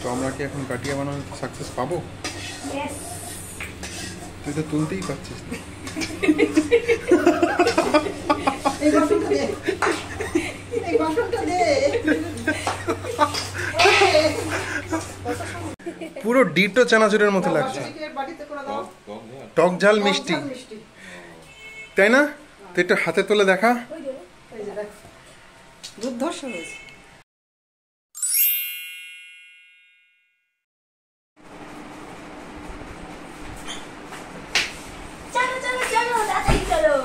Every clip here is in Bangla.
তো আমরা কি এখন গাটিয়া বানানোর সাকসেস পাবো? তুই তো তুলতেই পারছিস না। পুরো ডিটো চানাচুরের মতো লাগছে, টক ঝাল মিষ্টি, তাই না? তো একটু হাতে তুলে দেখা।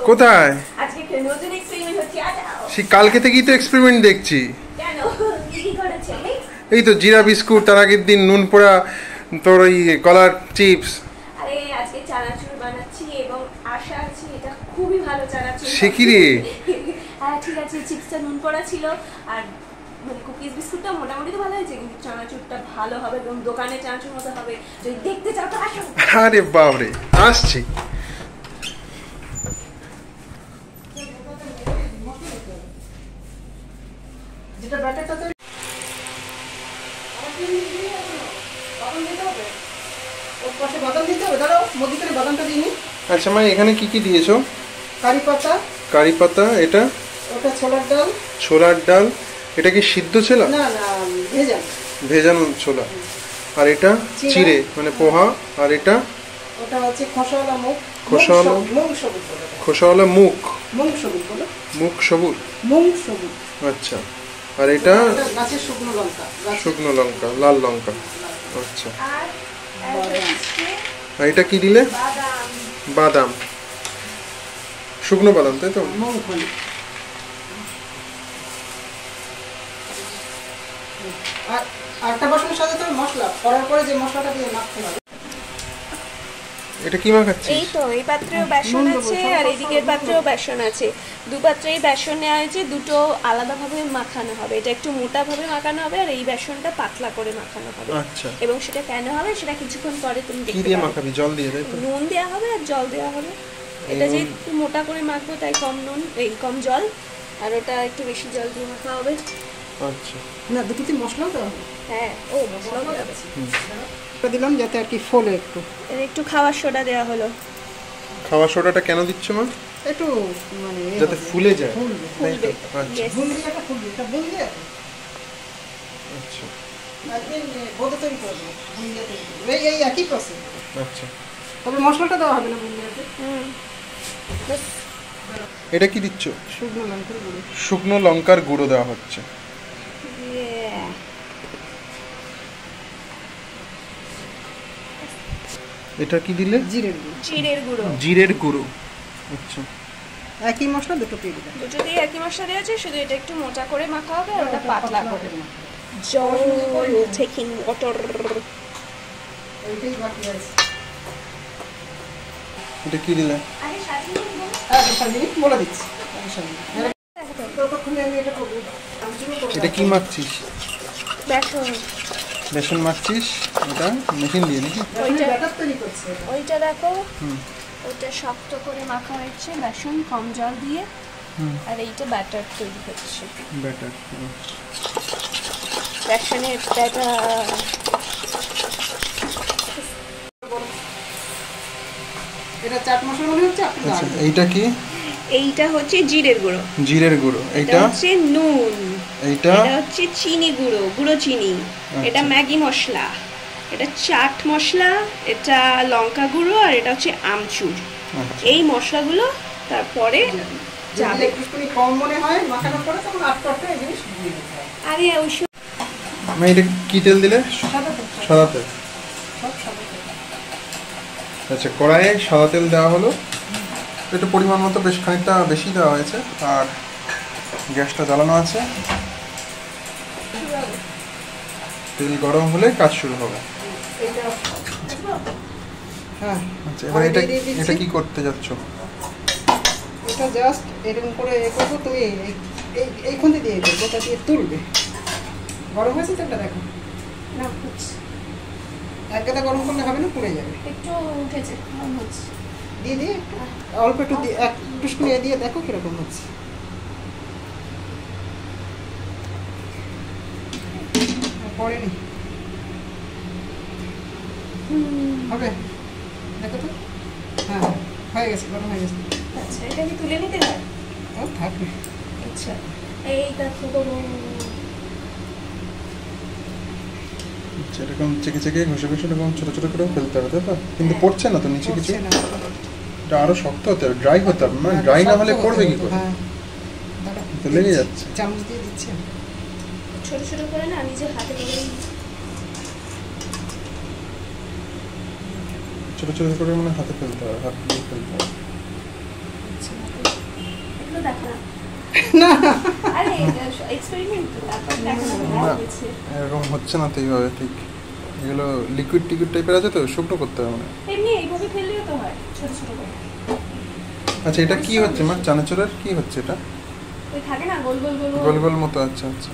কোথায়? সে কালকে থেকেই তো এক্সপেরিমেন্ট দেখছি। এই তো জিরা বিস্কুট, তার আগের দিন নুন পোড়া, তোর ওই কলার চিপস। আরে আজকে চানাচুর বানাচ্ছি এবং আশা আছে এটা খুবই ভালো চানাচুর। সে কি রে? হ্যাঁ ঠিক আছে, চিপসটা নুন পোড়া ছিল আর মানে কুকিজ বিস্কুটটা মোটামুটি তো ভালো হয়েছে, কিন্তু চানাচুরটা ভালো হবে এবং দোকানে চানাচুর মতো হবে। যদি দেখতে চাও তো আসো। আরে বাপরে, আসছি। যেটা ব্যাটারটা তৈরি আচ্ছা মা, এখানে কি কি দিয়েছো? কারি পাতা, কারি পাতা, এটা ওটা ছোলার ডাল। ছোলার ডাল, এটা কি সিদ্ধ ছোলা? না না, ভেজানো ভেজানো ছোলা। আর এটা চিড়ে মানে পোহা। আর এটা ওটা হচ্ছে খোসাওয়ালা মুগ, খোসাওয়ালা মুগ সবুজ বলে, খোসাওয়ালা মুগ, মুগ সবুজ বলে, মুগ সবুজ, মুগ সবুজ। আচ্ছা। আর এটা গাছের শুকনো লঙ্কা, শুকনো লঙ্কা, লাল লঙ্কা। আচ্ছা। আর এটা কি দিলে? বাদাম, শুকনো বাদাম, তাই তো? মুগফলি। আর আটটা বাসনের সাথে তো মশলা করার পরে যে মশলাটা দিয়ে মাখতে হবে। এটা কি মাখাচ্ছিস? এই তো এই পাত্রেও বেসন আছে আর এদিকের পাত্রেও বেসন আছে। দু পাত্রেই বেসন নেওয়া হয়েছে, দুটো আলাদাভাবে মাখানো হবে। এটা একটু মোটাভাবে মাখানো হবে আর এই বেসনটা পাতলা করে মাখানো হবে। আচ্ছা। এবং সেটা কেন হবে সেটা কিছুক্ষণ পরে তুমি দেখতে কি দিয়ে পাবে। মাখাবি? জল দিয়ে, তাই তো? নুন দেওয়া হবে আর জল দেওয়া হবে। এটা যে একটু মোটা করে মাখবো তাই কম নুন, এই কম জল, আর ওটা একটু বেশি জল দিয়ে মাখা হবে। আচ্ছা। না, দুটোতে মশলাও দেওয়া হবে। হ্যাঁ, ও মশলাও দেওয়া হবে। এটা দিলাম যাতে আর কি ফোলে একটু। এর একটু খাওয়ার সোডা দেওয়া হলো। খাওয়া সোডাটা কেন দিচ্ছ মা? একটু মানে যাতে ফুলে যায়, তাই তো? আচ্ছা Yes. বুন্দিয়াটা ফুলবে, এটা বুন্দিয়া। আচ্ছা একদিন বোধ তৈরি করবো, বুন্দিয়া তৈরি করবো। এই একই প্রসেস। আচ্ছা। তবে মশলাটা দেওয়া হবে না বুন্দিয়াতে। এটা কি দিচ্ছ? শুকনো লঙ্কার গুঁড়ো। শুকনো লঙ্কার গুঁড়ো দেওয়া হচ্ছে। Yeah. এটা কি দিলে? জিরের গুঁড়ো। জিরের গুঁড়ো। জিরের গুঁড়ো। আচ্ছা। একই মশলা দুটো দিয়ে দিলাম। দুটো দিয়ে একই মশলা দেওয়া আছে, শুধু এটা একটু মোটা করে মাখা হবে আর ওটা পাতলা করে। জল টেকিং ওয়াটার। এইটাই বাকি আছে। এটা কি দিলে? আরে সাজিয়ে নিব। সাজিয়ে বলে দিচ্ছি। ততক্ষণে আমি এটা করবো। এটা কি মাখছিস? বেসন। বেসন মাখছিস? এটা মেশিন দিয়ে নাকি? ওইটা ব্যাটার তৈরি করছে। ওইটা দেখো, ওইটা শক্ত করে মাখা হচ্ছে বেসন কম জল দিয়ে, আর এইটা ব্যাটার তৈরি হচ্ছে। ব্যাটার। বেসনের ব্যাটার। এটা চাট মশলা মনে হচ্ছে। আচ্ছা, এইটা কি? এইটা হচ্ছে জিরের গুঁড়ো। জিরের গুঁড়ো। এটা হচ্ছে নুন। এইটা হচ্ছে চিনি গুঁড়ো, গুঁড়ো চিনি। এটা ম্যাগি মশলা, এটা চাট মশলা, এটা লঙ্কা গুঁড়ো, আর এটা হচ্ছে আমচুর। এই মশলাগুলো তারপরে যাবে। একটুখানি কম মনে হয় মাখানোর পরে তখন আস্তে আস্তে এই জিনিস দিয়ে দিতে হবে। আরে ওই আমি এটা কি তেল দিলে? সাদা তেল। আচ্ছা, কড়াইয়ে সাদা তেল দেওয়া হলো। এটা পরিমাণ মতো বেশ খানিকটা বেশি দেওয়া হয়েছে। আর গ্যাসটা জ্বালানো আছে। তেল গরম হলে কাজ শুরু হবে। হ্যাঁ, আচ্ছা, এবার এটা কি করতে যাচ্ছ? এটা জাস্ট এরকম করে করবো। তুমি এই খুন্তি দিয়ে গোটা দিয়ে তুলবে। গরম হয়েছে তেলটা দেখো। না হচ্ছে এক গাদা গরম করলে হবে না, পুড়ে যাবে। একটু উঠেছে, কম হচ্ছে। দিয়ে দিয়ে অল্প একটু দিয়ে এক টুসকুনি দিয়ে দেখো কিরকম হচ্ছে। পড়েনি। হবে দেখো তো। হ্যাঁ হয়ে গেছে, গরম হয়ে গেছে। আচ্ছা এটা কি তুলে নিতে হয়? ও থাকবে। আচ্ছা এইটা তো গরম। এরকম চেকে চেকে ঘষে ঘষে এরকম ছোট ছোট করে ফেলতে হবে, তাই তো? কিন্তু পড়ছে না তো নিচে কিছু, পড়ছে না। এটা আরো শক্ত হতে হবে, ড্রাই হতে হবে। মানে ড্রাই না হলে পড়বে কি করে? হ্যাঁ তো লেগে যাচ্ছে। চামচ দিয়ে দিচ্ছে। ছোট ছোট করে না নিজের হাতে করে ছোট ছোট করে মানে হাতে ফেলতে হবে, হাত দিয়ে ফেলতে হবে। এগুলো দেখো না আরে এক্সপেরিমেন্ট তো, তারপর দেখানো হয়েছে। এরকম হচ্ছে না তো এইভাবে, ঠিক এগুলো লিকুইড টিকুইড টাইপের আছে তো, শুকনো করতে হবে মানে। এমনি এইভাবে ফেললেও তো হয় ছোট ছোট করে। আচ্ছা এটা কি হচ্ছে মা, চানাচুরের কি হচ্ছে এটা? ওই থাকে না গোল গোল গোল গোল গোল মতো, আচ্ছা আচ্ছা।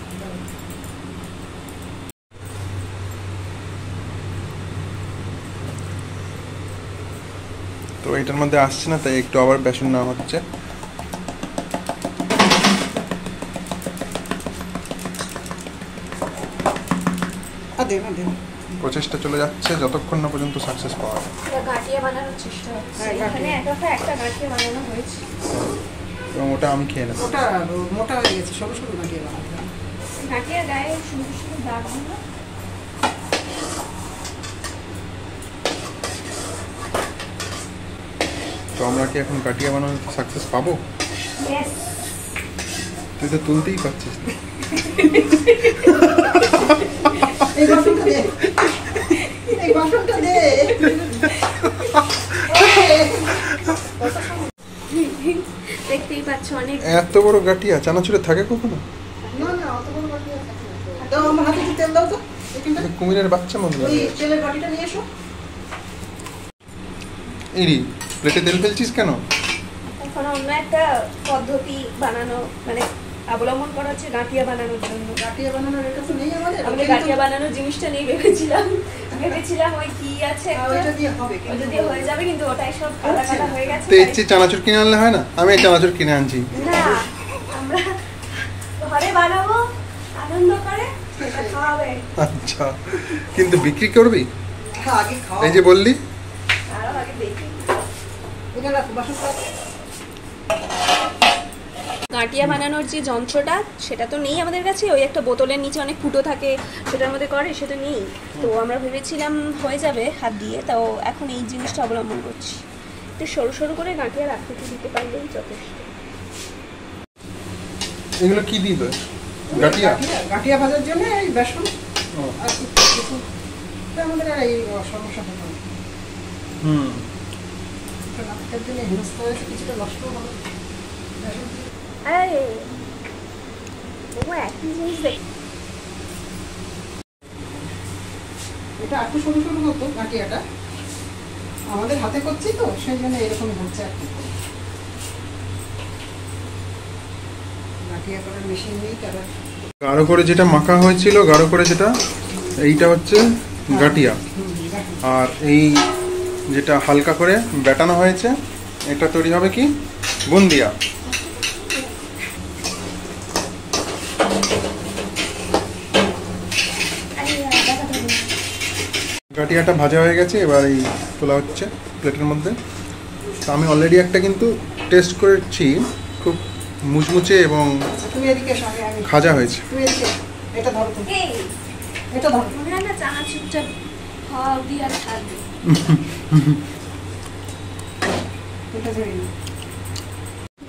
তো এটার মধ্যে আসছে না, তাই একটু আবার বেসন নেওয়া হচ্ছে। প্রচেষ্টা চলে যাচ্ছে যতক্ষণ না পর্যন্ত সাকসেস পাওয়া যায়। গাঁটিয়া বানানোর চেষ্টা হচ্ছে। হ্যাঁ, এখানে একটা গাঁটিয়া বানানো হয়েছে। এবং ওটা আমি খেয়ে নেবো। ওটা মোটা হয়ে গেছে, সরু সরু গাঁটিয়া বানাতে হবে। গাঁটিয়া গায়ে সুন্দর সুন্দর দাগ হলো। তো আমরা কি এখন কাটিয়া বানানোর সাকসেস পাবো? ইয়েস। তুই তো তুলতেই পারছিস না। এই বাসনটা দে, এই বাসনটা দে। দেখতেই পাচ্ছ অনেক। এত বড় গাটিয়া চানাচুরে থাকে কখনো? না না অত বড় বাটি আছে না। দাও আমার হাতে একটু তেল দাও তো। এখানটা এটা কুমিরের বাচ্চা মনে ওই হয়। তেলের বাটিটা নিয়ে এসো। ইরি প্লেটে তেল ফেলছিস কেন? এখন অন্য একটা পদ্ধতি বানানো মানে অবলম্বন করা হচ্ছে গাঁটিয়া বানানোর জন্য। গাঁটিয়া বানানোর এটা তো নেই আমাদের। আমরা গাঁটিয়া বানানোর জিনিসটা নিয়ে ভেবেছিলাম ওই কি আছে একটা, ওইটা দিয়ে হবে, ওইটা দিয়ে হয়ে যাবে, কিন্তু ওটাই সব কাটা কাটা হয়ে গেছে। তো এর চেয়ে চানাচুর কিনে আনলে হয় না? আমি এই চানাচুর কিনে আনছি। না আমরা ঘরে বানাবো আনন্দ করে, সেটা খাওয়াবে। আচ্ছা কিন্তু বিক্রি করবি? হ্যাঁ আগে খাও। এই যে বললি আরো আগে দেখি। এটা রাখো বাসনটা। গাঁটিয়া বানানোর যে যন্ত্রটা সেটা তো নেই আমাদের কাছে। ওই একটা বোতলের নিচে অনেক ফুটো থাকে, সেটার মধ্যে করে, সেটা নেই। তো আমরা ভেবেছিলাম হয়ে যাবে হাত দিয়ে, তাও এখন এই জিনিসটা অবলম্বন করছি। একটু সরু সরু করে গাঁটিয়া রাখতে দিতে পারলেই যথেষ্ট। এগুলো কি দিল? গাটিয়া? গাঁটিয়া ভাজার জন্য এই বেসন ও, আর কিছু। এটা আমাদের আর এই সমস্যা হতো না। হুম। এটা নাটকের জন্য হেনস্থা হয়েছে, কিছুটা নষ্ট হবে। আরে ও একই জিনিস দেখ। এটা একটু সরু সরু হতো গাঁটিয়াটা, আমাদের হাতে করছি তো সেই জন্য এরকম হচ্ছে। আর কি গাঁটিয়া করার মেশিন নেই তারা। গাঢ় করে যেটা মাখা হয়েছিল, গাঢ় করে যেটা, এইটা হচ্ছে গাটিয়া। আর এই যেটা হালকা করে বেটানো হয়েছে, এটা তৈরি হবে কি বুন্দিয়া। গাটিয়াটা ভাজা হয়ে গেছে, এবার এই তোলা হচ্ছে প্লেটের মধ্যে। তো আমি অলরেডি একটা কিন্তু টেস্ট করেছি, খুব মুচমুচে এবং তুমি এদিকে এসো, আমি খাজা হয়েছে। তুমি এদিকে এসো। এটা ধরো তুমি, এই এটা ধরো। মনে হয় না চানাচুরটা খাওয়া দিয়ে আর থাকবে। এটা ধরে নিও।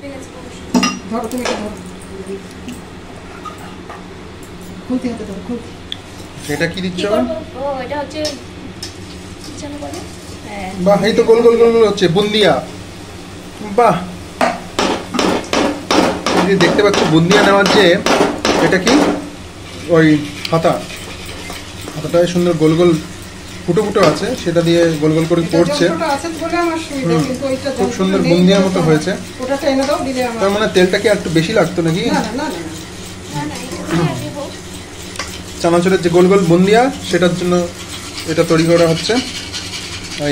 ঠিক আছে, ধরো তুমি, এটা ধরো। খুলতে হাতে ধরো, খুলতে। এটা কি কি দিচ্ছ? করবো? ও এটা হচ্ছে কি যেন বলে? হ্যাঁ বাহ, এই তো গোল গোল গোল গোল হচ্ছে বুন্দিয়া। বাহ, এই যে দেখতে পাচ্ছ বুন্দিয়া নেওয়ার যে এটা কি ওই হাতাটায় সুন্দর গোল গোল ফুটো ফুটো আছে, সেটা দিয়ে গোল গোল করে পড়ছে। যন্ত্রটা আছে বলে আমার সুবিধা, কিন্তু ওইটা খুব যন্ত্রটা সুন্দর নেই বুন্দিয়ার বলে মতো তো হয়েছে। ওটাতে এনে দাও, দিলে আমার। তার মানে তেলটা কি একটু বেশি লাগতো নাকি? না না না না না না এটা দিয়ে দেবো। চানাচুরের যে গোল গোল বুন্দিয়া, সেটার জন্য এটা তৈরি করা হচ্ছে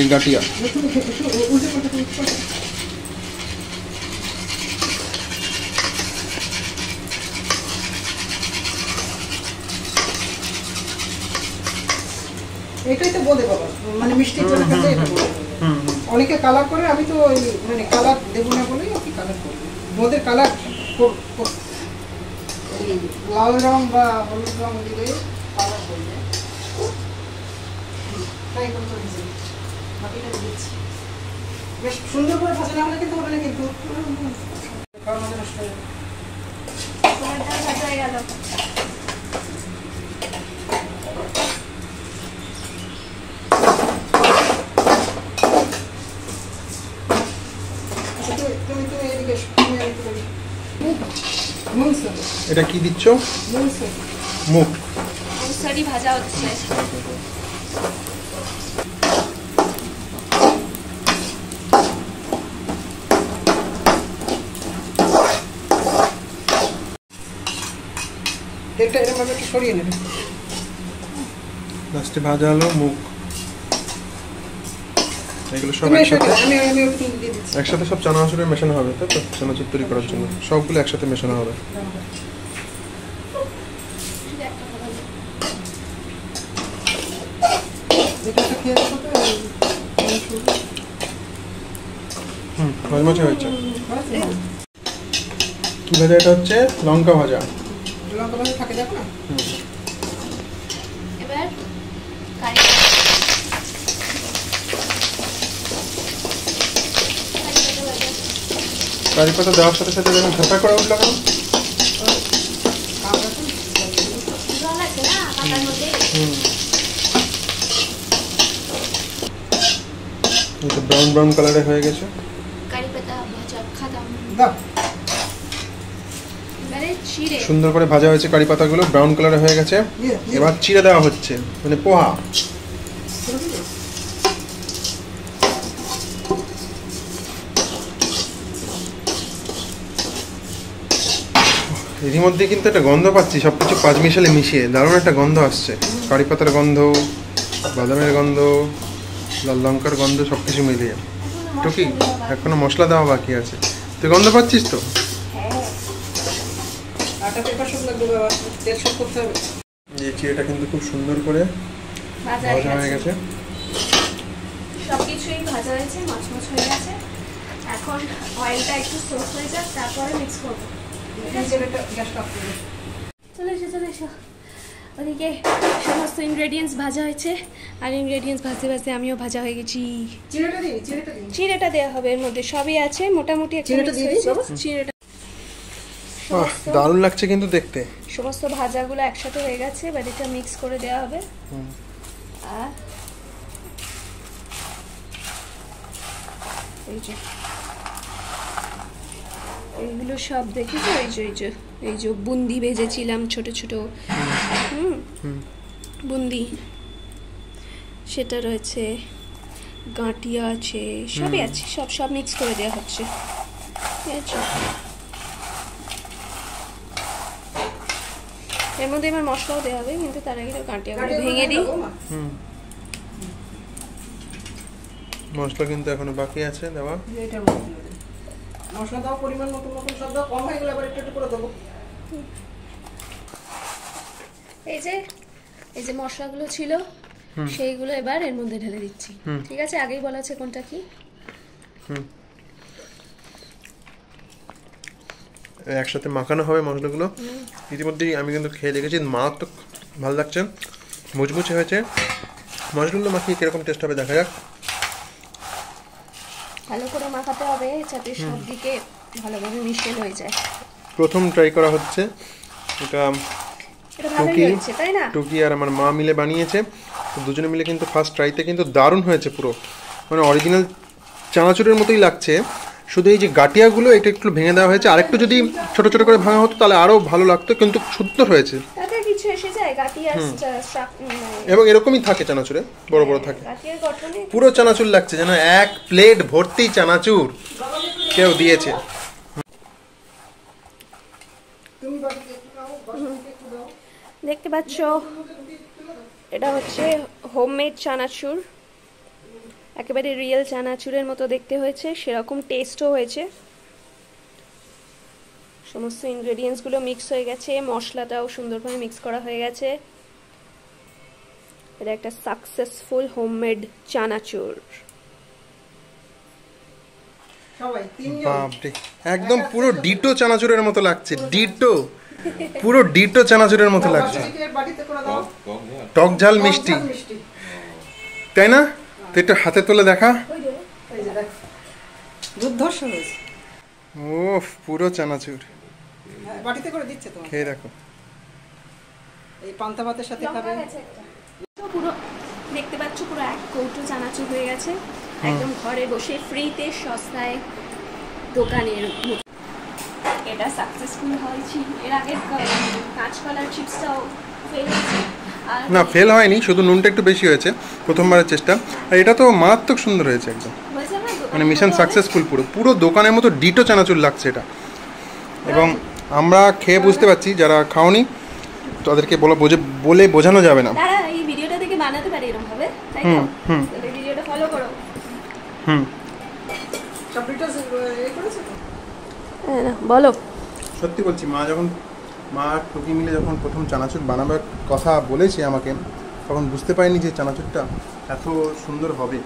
এই গাটিয়া। তুমি উল্টে পাল্টে তুমি করো। এটাই তো বলে বাবা, মানে মিষ্টির জন্য খেতে এটা বলে। হুম হুম। অনেকে কালার করে, আমি তো ওই মানে কালার দেবো না বলেই আর কি কালার করবো। বোঁদের কালার ওই লাল রং বা হলুদ রং দিলে কালার করবে। ট্রাই করতে হয়েছে, বাকিটা দিচ্ছি। বেশ সুন্দর করে ভাজা না হলে কিন্তু হবে না, কিন্তু খাওয়ার মধ্যে নষ্ট হয়ে যাবে। তোমার ডাল ভাজা হয়ে গেল। আচ্ছা, তুমি এদিকে এসো, তুমি আর একটু বলি। মুনসুরি, এটা কি দিচ্ছ? মুনসুরি। মুগ। মুসুরি ভাজা হচ্ছে। তেলটা এরকম একটু সরিয়ে নেবে। লাস্টে ভাজা হলো মুগ। এগুলো সব তুমি এসো, একসাথে আমি একটু দিয়ে দিচ্ছি। একসাথে সব চানাচুরে মেশানো হবে, তাই তো? চানাচুর তৈরি করার জন্য সবগুলো একসাথে মেশানো হবে। এটা একটা খেয়ে দেখো তো, মজমজে হয়েছে। কি ভাজা এটা হচ্ছে? লঙ্কা ভাজা। লঙ্কা ভাজা থাকে দেখো না। এবার কারি কারি পাতা দেওয়ার সাথে সাথে যখন ঝাঁটা করে উঠলো কেন? আমরা তো জল আছে না পাতার মধ্যে। এটা ব্রাউন ব্রাউন কালারে হয়ে গেছে। কারি পাতা ভাজা খাদাম। দাও। এবারে চিড়ে। সুন্দর করে ভাজা হয়েছে কারি পাতাগুলো, ব্রাউন কালারে হয়ে গেছে। এবার চিড়ে দেওয়া হচ্ছে, মানে পোহা। এরই মধ্যে কিন্তু একটা গন্ধ পাচ্ছি, সবকিছু পাঁচ মিশালে মিশিয়ে দারুণ একটা গন্ধ আসছে। কারি পাতার গন্ধ, বাদামের গন্ধ, লাল লঙ্কার গন্ধ, সবকিছু মিলিয়ে। টুকি এখনো মশলা দেওয়া বাকি আছে, তুই গন্ধ পাচ্ছিস তো? আটা পেপার সব লাগবে বাবা, তেল সব করতে হবে। এই চিড়েটা কিন্তু খুব সুন্দর করে ভাজা ভাজা হয়ে গেছে। সবকিছুই ভাজা হয়েছে, মচমচ হয়ে গেছে। এখন অয়েলটা একটু সোক হয়ে যাক, তারপরে মিক্স করবো। গ্যাসটা অফ করে দাও। চলে এসো চলে এসো। ওদিকে সমস্ত ইনগ্রেডিয়েন্টস ভাজা হয়েছে, আর ইনগ্রেডিয়েন্টস ভাজতে ভাজতে আমিও ভাজা হয়ে গেছি। চিড়েটা দিই, চিড়েটা দিই। চিড়েটা দেওয়া হবে, এর মধ্যে সবই আছে মোটামুটি। একটা চিড়েটা mix দিয়ে দিই হয়েছে। বাবা? চিড়েটা বাহ, দারুণ লাগছে কিন্তু দেখতে। সমস্ত ভাজাগুলো একসাথে হয়ে গেছে, এবার এটা মিক্স করে দেওয়া হবে। আর এই যে এইগুলো সব দেখেছো, এই যে বুন্দি ভেজেছিলাম ছোট ছোট, বুন্দি সেটা রয়েছে, গাঁটিয়া আছে, সবই আছে, সব মিক্স করে দেওয়া হচ্ছে। ঠিক আছে, এর মধ্যে এবার মশলাও দেওয়া হবে, কিন্তু তার আগে গাঁটিয়াগুলো ভেঙে দিই। মশলা কিন্তু এখনো বাকি আছে দেওয়া। মশলা দাও পরিমাণ মতো, নতুন সব দাও, কম হয়ে গেলে আবার একটু একটু করে দেবো। এই যে মশলাগুলো ছিল সেইগুলো এবার এর মধ্যে ঢেলে দিচ্ছি। ঠিক আছে, আগেই বলা আছে কোনটা কি। একসাথে মাখানো হবে মশলাগুলো। ইতিমধ্যেই আমি কিন্তু খেয়ে দেখেছি, মারাত্মক ভালো লাগছে, মুচমুচে হয়েছে। মশলাগুলো মাখিয়ে কিরকম টেস্ট হবে দেখা যাক। ভালো করে মাখাতে হবে যাতে সব দিকে ভালোভাবে মিশে হয়ে যায়। প্রথম ট্রাই করা হচ্ছে এটা। এটা ভালোই হয়েছে তাই না? টুকি আর আমার মা মিলে বানিয়েছে, তো দুজনে মিলে কিন্তু ফার্স্ট ট্রাইতে কিন্তু দারুণ হয়েছে, পুরো মানে অরিজিনাল চানাচুরের মতোই লাগছে। শুধু এই যে গাটিয়াগুলো এটা একটু ভেঙে দেওয়া হয়েছে, আরেকটু যদি ছোট ছোট করে ভাঙা হতো তাহলে আরও ভালো লাগতো, কিন্তু সুন্দর হয়েছে। তাতে কিছু এসে যায় গাটিয়ার এবং এরকমই থাকে চানাচুরে, বড় বড় থাকে। গাটিয়ার গঠনে পুরো চানাচুর লাগছে, যেন এক প্লেট ভর্তি চানাচুর কেউ দিয়েছে। দেখতে পাচ্ছ, এটা হচ্ছে হোমমেড চানাচুর, একেবারে রিয়েল চানাচুরের মতো দেখতে হয়েছে, সেরকম টেস্টও হয়েছে। সমস্ত ইনগ্রেডিয়েন্টসগুলো মিক্স হয়ে গেছে, মশলাটাও সুন্দরভাবে মিক্স করা হয়ে গেছে। এটা একটা সাকসেসফুল হোমমেড চানাচুর। সবাই তিনজন বাপরে, একদম পুরো ডিটো চানাচুরের মতো লাগছে, ডিটো, পুরো ডিটো চানাচুরের মতো লাগছে। বাটিতে করে দাও। টক ঝাল মিষ্টি, টক ঝাল মিষ্টি। তাই না? তো একটু হাতে তুলে দেখা। এই যে দেখ, দুর্ধর্ষ হয়েছে। ও পুরো চানাচুর, হ্যাঁ, বাটিতে করে দিচ্ছে তোমার। খেয়ে দেখো। এই পান্তা ভাতের সাথে খাবে। পুরো দেখতে পাচ্ছ পুরো এক কৌটো চানাচুর হয়ে গেছে, একদম ঘরে বসে ফ্রিতে সস্তায় দোকানের মতো। এটা সাকসেসফুল হয়েছে। এর আগে কাঁচকলার চিপসটাও ফেল হয়েছে, আর না ফেল হয়নি, শুধু নুনটা একটু বেশি হয়েছে প্রথমবারের চেষ্টা। আর এটা তো মারাত্মক সুন্দর হয়েছে একদম, হয়েছে না মানে মিশন সাকসেসফুল। পুরো পুরো দোকানের মতো ডিটো চানাচুর লাগছে এটা। এবং আমরা খেয়ে বুঝতে পারছি, যারা খাওনি তাদেরকে বলে বোঝানো যাবে না। তারা এই ভিডিওটা দেখে বানাতে পারে এরকম ভাবে, তাই তো? তাহলে ভিডিওটা ফলো করো। সব ডিটেলস করেছে তো? বলো। সত্যি বলছি, মা আর টুকি মিলে যখন প্রথম চানাচুর বানাবার কথা বলেছে আমাকে, তখন বুঝতে পারিনি যে চানাচুরটা এত সুন্দর হবে।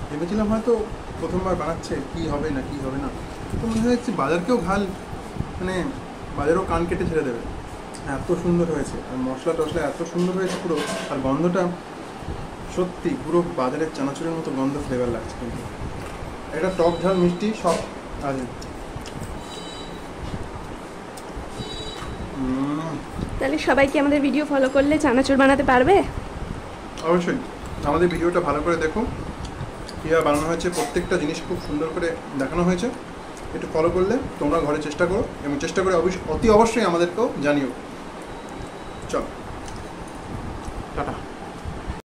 ভেবেছিলাম হয়তো প্রথমবার বানাচ্ছে, কি হবে না কি হবে না, তো মনে হচ্ছে বাজারকেও মানে বাজারেও কান কেটে ছেড়ে দেবে, এত সুন্দর হয়েছে। আর মশলা টশলা এত সুন্দর হয়েছে পুরো, আর গন্ধটা সত্যি পুরো বাজারের চানাচুরের মতো গন্ধ, ফ্লেভার লাগছে। কিন্তু এটা টক ঝাল মিষ্টি সব আছে। তাহলে সবাই কি আমাদের ভিডিও ফলো করলে চানাচুর বানাতে পারবে? অবশ্যই আমাদের ভিডিওটা ভালো করে দেখো, কীভাবে বানানো হয়েছে, প্রত্যেকটা জিনিস খুব সুন্দর করে দেখানো হয়েছে। একটু ফলো করলে তোমরা ঘরে চেষ্টা করো, এবং চেষ্টা করে অতি অবশ্যই আমাদেরকেও জানিও। চলো।